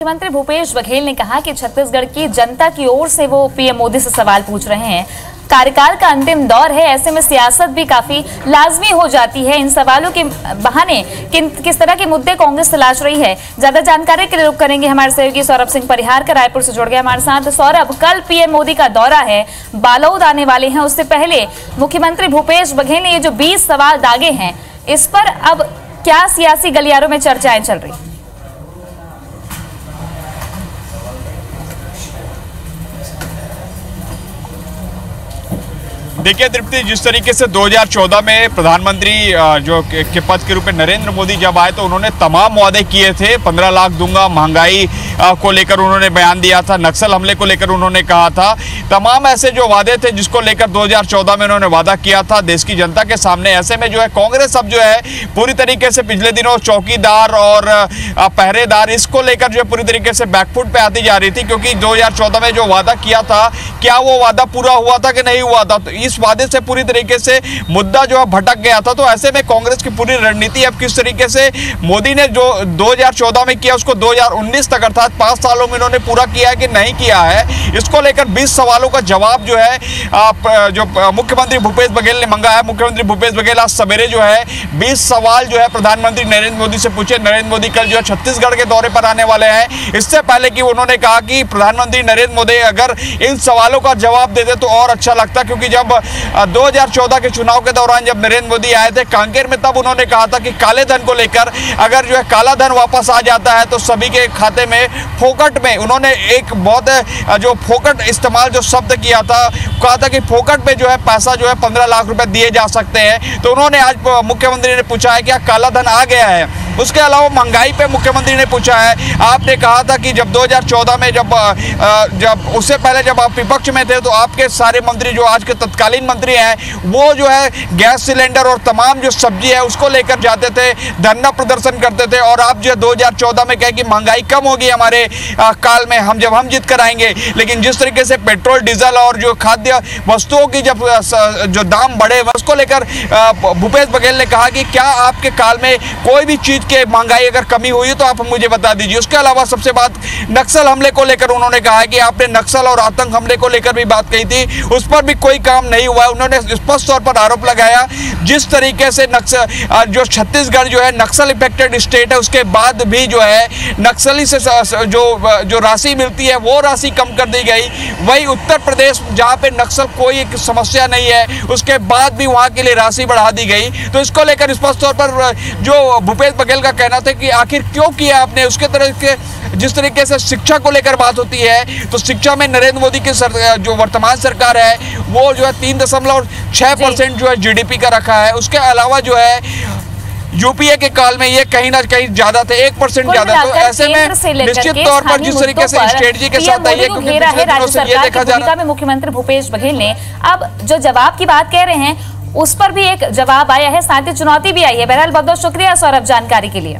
मुख्यमंत्री भूपेश बघेल ने कहा कि छत्तीसगढ़ की जनता की ओर से वो पीएम मोदी से सवाल पूछ रहे हैं। कार्यकाल का अंतिम दौर है, ऐसे में सियासत भी काफी लाजमी हो जाती है। इन सवालों के बहाने किस तरह के मुद्दे कांग्रेस तलाश रही है, ज्यादा जानकारी के लिए रुख करेंगे हमारे सहयोगी सौरभ सिंह परिहार का, रायपुर से जुड़ गए हमारे साथ। सौरभ, कल पीएम मोदी का दौरा है, बालोद आने वाले हैं, उससे पहले मुख्यमंत्री भूपेश बघेल ने ये जो 20 सवाल दागे हैं, इस पर अब क्या सियासी गलियारों में चर्चाएं चल रही? देखिए तृप्ति, जिस तरीके से 2014 में प्रधानमंत्री जो के पद के रूप में नरेंद्र मोदी जब आए तो उन्होंने तमाम वादे किए थे। 15 लाख दूंगा, महंगाई को लेकर उन्होंने बयान दिया था, नक्सल हमले को लेकर उन्होंने कहा था। तमाम ऐसे जो वादे थे जिसको लेकर 2014 में उन्होंने वादा किया था देश की जनता के सामने। ऐसे में जो है कांग्रेस अब जो है पूरी तरीके से पिछले दिनों चौकीदार और पहरेदार इसको लेकर जो है पूरी तरीके से बैकफुट पे आती जा रही थी, क्योंकि 2014 में जो वादा किया था क्या वो वादा पूरा हुआ था कि नहीं हुआ था, तो इस वादे से पूरी तरीके से मुद्दा जो है भटक गया था। तो ऐसे में कांग्रेस की पूरी रणनीति अब किस तरीके से मोदी ने जो 2014 में किया उसको 2019 तक अर्थात 5 सालों में इन्होंने पूरा किया है कि नहीं किया है, इसको लेकर 20 सवालों का जवाब जो है जो मुख्यमंत्री भूपेश बघेल ने मांगा है। मुख्यमंत्री भूपेश बघेल आज सवेरे जो है 20 सवाल जो है प्रधानमंत्री नरेंद्र मोदी से पूछे। नरेंद्र मोदी कल जो है छत्तीसगढ़ के दौरे पर आने वाले हैं। इससे पहले कि उन्होंने कहा कि प्रधानमंत्री नरेंद्र मोदी अगर इन सवालों का जवाब दे दे तो और अच्छा लगता, क्योंकि जब 2014 के चुनाव के दौरान जब नरेंद्र मोदी आए थे कांकेर में, तब उन्होंने कहा था कि काले धन को लेकर अगर जो है काला धन वापस आ जाता है तो सभी के खाते में फोकट में, उन्होंने एक बहुत जो फोकट इस्तेमाल जो शब्द किया था, कहा था कि फोकट में जो है पैसा जो है 15 लाख रुपए दिए जा सकते हैं। तो उन्होंने आज मुख्यमंत्री ने पूछा है क्या काला धन आ गया है। उसके अलावा महंगाई पे मुख्यमंत्री ने पूछा है। आपने कहा था कि जब 2014 में जब उससे पहले जब आप विपक्ष में थे तो आपके सारे मंत्री जो आज के तत्कालीन मंत्री हैं वो जो है गैस सिलेंडर और तमाम जो सब्जी है उसको लेकर जाते थे, धरना प्रदर्शन करते थे, और आप जो 2014 में कहे कि महंगाई कम होगी हमारे काल में, जब हम जीत कर आएंगे। लेकिन जिस तरीके से पेट्रोल डीजल और जो खाद्य वस्तुओं की जब जो दाम बढ़े उसको लेकर भूपेश बघेल ने कहा कि क्या आपके काल में कोई भी चीज के महंगाई अगर कमी हुई तो आप मुझे बता दीजिए। उसके अलावा सबसे बात नक्सल हमले को लेकर उन्होंने कहा है कि आपने नक्सल और आतंक हमले को लेकर भी बात कही थी, उस पर भी कोई काम नहीं हुआ है। उन्होंने स्पष्ट तौर पर आरोप लगाया जिस तरीके से जो छत्तीसगढ़ जो है नक्सल इफेक्टेड स्टेट है, उसके बाद भी जो है नक्सली से जो राशि मिलती है वो राशि कम कर दी गई। वही उत्तर प्रदेश जहाँ पे नक्सल कोई एक समस्या नहीं है उसके बाद भी वहाँ के लिए राशि बढ़ा दी गई। तो इसको लेकर स्पष्ट तौर पर जो भूपेश बघेल का कहना था कि आखिर क्यों किया आपने। उसके तरह के जिस तरीके से शिक्षा को लेकर बात होती है तो शिक्षा में नरेंद्र मोदी की जो वर्तमान सरकार है वो जो है 3.6% जो है जीडीपी का रखा है। उसके अलावा जो है यूपीए के काल में ये कहीं ना कहीं ज्यादा थे, 1% ज्यादा। तो ऐसे में निश्चित तौर पर जिस तरीके से स्ट्रेटजी के साथ आई है, क्योंकि पिछले दिनों से ये देखा जा रहा है मुख्यमंत्री भूपेश बघेल ने अब जो जवाब की बात कह रहे हैं उस पर भी एक जवाब आया है, साथ ही चुनौती भी आई है। बहरहाल बहुत बहुत शुक्रिया सौरभ जानकारी के लिए।